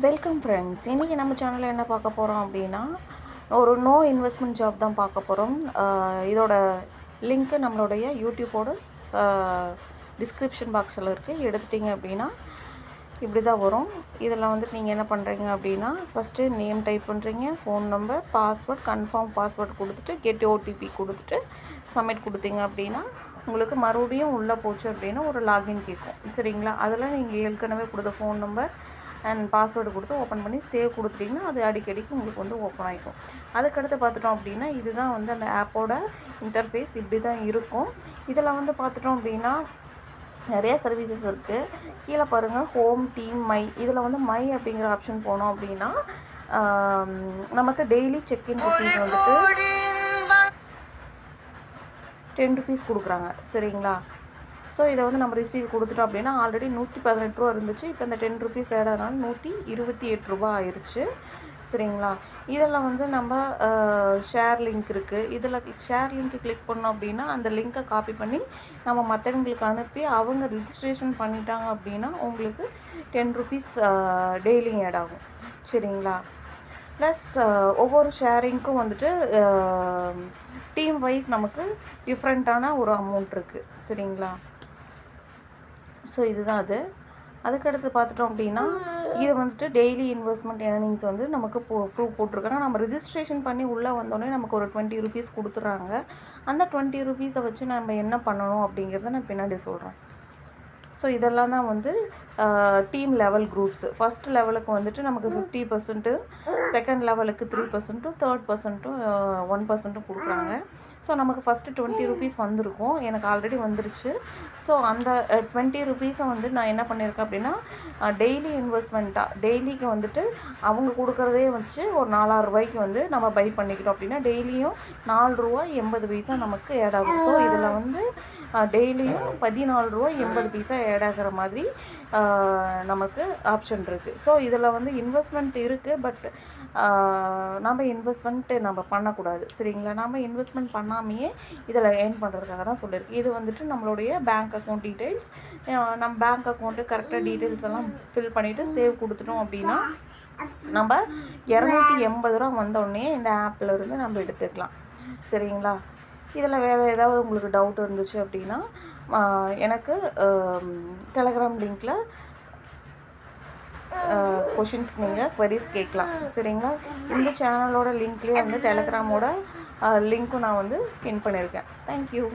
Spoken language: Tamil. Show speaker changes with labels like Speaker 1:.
Speaker 1: Welcome friends. இன்றைக்கி நம்ம சேனலில் என்ன பார்க்க போகிறோம் அப்படின்னா, ஒரு நோ இன்வெஸ்ட்மெண்ட் ஜாப் தான் பார்க்க போகிறோம். இதோட லிங்க்கு நம்மளுடைய யூடியூப்போட டிஸ்கிரிப்ஷன் பாக்ஸில் இருக்குது. எடுத்துட்டிங்க அப்படின்னா இப்படி தான் வரும். இதில் வந்துட்டு நீங்கள் என்ன பண்ணுறீங்க அப்படின்னா, ஃபஸ்ட்டு நேம் டைப் பண்ணுறீங்க, phone number, password, confirm password கொடுத்துட்டு கெட் ஓடிபி கொடுத்துட்டு சப்மிட் கொடுத்தீங்க அப்படின்னா உங்களுக்கு மறுபடியும் உள்ளே போச்சு அப்படின்னா ஒரு லாகின் கேட்கும். சரிங்களா? அதில் நீங்கள் ஏற்கனவே கொடுத்த ஃபோன் நம்பர் அண்ட் பாஸ்வேர்டு கொடுத்து ஓப்பன் பண்ணி சேவ் கொடுத்துட்டிங்கன்னா அது அடிக்கடிக்கு உங்களுக்கு வந்து ஓப்பன் ஆகிக்கும். அதுக்கடுத்து பார்த்துட்டோம் அப்படின்னா இதுதான் வந்து அந்த ஆப்போட இன்டர்ஃபேஸ் இப்படி தான் இருக்கும். இதில் வந்து பார்த்துட்டோம் அப்படின்னா நிறைய சர்வீசஸ் இருக்குது. கீழே பாருங்கள், ஹோம், டீம், மை. இதில் வந்து மை அப்படிங்கிற ஆப்ஷன் போனோம் அப்படின்னா நமக்கு டெய்லி செக்இன் ருபீஸ் வந்துட்டு 10 ருபீஸ் கொடுக்குறாங்க. சரிங்களா? ஸோ இதை வந்து நம்ம ரிசீவ் கொடுத்துட்டோம் அப்படின்னா ஆல்ரெடி 118 ரூபா இருந்துச்சு. இப்போ இந்த 10 ருபீஸ் ஆட் ஆனாலும் 128 ரூபா ஆயிடுச்சு. சரிங்களா? இதில் வந்து நம்ம ஷேர் லிங்க் இருக்குது. இதில் ஷேர் லிங்க்கு கிளிக் பண்ணோம் அப்படின்னா அந்த லிங்க்கை காப்பி பண்ணி நம்ம மற்றவங்களுக்கு அனுப்பி அவங்க ரிஜிஸ்ட்ரேஷன் பண்ணிட்டாங்க அப்படின்னா உங்களுக்கு 10 ருபீஸ் டெய்லி ஆட் ஆகும். சரிங்களா? ப்ளஸ் ஒவ்வொரு ஷேரிங்க்கும் வந்துட்டு டீம் வைஸ் நமக்கு டிஃப்ரெண்ட்டான ஒரு அமௌண்ட் இருக்குது. சரிங்களா? ஸோ இதுதான் அது. அதுக்கடுத்து பார்த்துட்டோம் அப்படின்னா இது வந்துட்டு டெய்லி இன்வெஸ்ட்மெண்ட் ஏர்னிங்ஸ் வந்து நமக்கு ப்ரூஃப் போட்டிருக்காங்க. நம்ம ரிஜிஸ்ட்ரேஷன் பண்ணி உள்ளே வந்தோடனே நமக்கு ஒரு 20 ருபீஸ் கொடுத்துட்றாங்க. அந்த 20 ருபீஸை வச்சு நம்ம என்ன பண்ணணும் அப்படிங்கிறத நான் பின்னாடி சொல்கிறேன். ஸோ இதெல்லாம் தான் வந்து டீம் லெவல் குரூப்ஸ். ஃபஸ்ட் லெவலுக்கு வந்துட்டு நமக்கு 50%, செகண்ட் லெவலுக்கு 3%, தேர்ட் பர்சன்ட்டும் 1% கொடுக்குறாங்க. ஸோ நமக்கு ஃபஸ்ட்டு 20 ருபீஸ் வந்திருக்கும். எனக்கு ஆல்ரெடி வந்துருச்சு. ஸோ அந்த 20 ருபீஸை வந்து நான் என்ன பண்ணியிருக்கேன் அப்படின்னா டெய்லி இன்வெஸ்ட்மெண்ட்டாக டெய்லிக்கு வந்துட்டு அவங்க கொடுக்குறதே வச்சு ஒரு 4000 ரூபாய்க்கு வந்து நம்ம பை பண்ணிக்கிட்டோம் அப்படின்னா டெய்லியும் 4 ரூபா 80 பைசா நமக்கு ஆட் ஆகும். ஸோ இதில் வந்து டெய்லியும் 14 ரூபா 80 பைசா ஆட் ஆகிற மாதிரி நமக்கு ஆப்ஷன் இருக்குது. ஸோ இதில் வந்து இன்வெஸ்ட்மெண்ட் இருக்குது. பட் நம்ம இன்வெஸ்ட்மெண்ட்டு நம்ம பண்ணக்கூடாது. சரிங்களா? நம்ம இன்வெஸ்ட்மெண்ட் பண்ணாமையே இதில் ஏர்ன் பண்ணுறதுக்காக தான் சொல்லியிருக்கு. இது வந்துட்டு நம்மளுடைய பேங்க் அக்கௌண்ட் டீட்டெயில்ஸ். நம்ம பேங்க் அக்கௌண்ட்டு கரெக்டாக டீட்டெயில்ஸ் எல்லாம் ஃபில் பண்ணிவிட்டு சேவ் கொடுத்துட்டோம் அப்படின்னா நம்ம 280 ரூபா வந்தோடனே இந்த ஆப்பில் இருந்து நம்ம எடுத்துக்கலாம். சரிங்களா? இதில் வேறு ஏதாவது உங்களுக்கு டவுட் இருந்துச்சு அப்படின்னா எனக்கு டெலகிராம் லிங்க்கில் கொஷின்ஸ் நீங்கள் குவரிஸ் கேட்கலாம். சரிங்களா? இந்த சேனலோட லிங்க்லேயே வந்து டெலகிராமோட லிங்க்கும் நான் வந்து பின் பண்ணியிருக்கேன். தேங்க்யூ.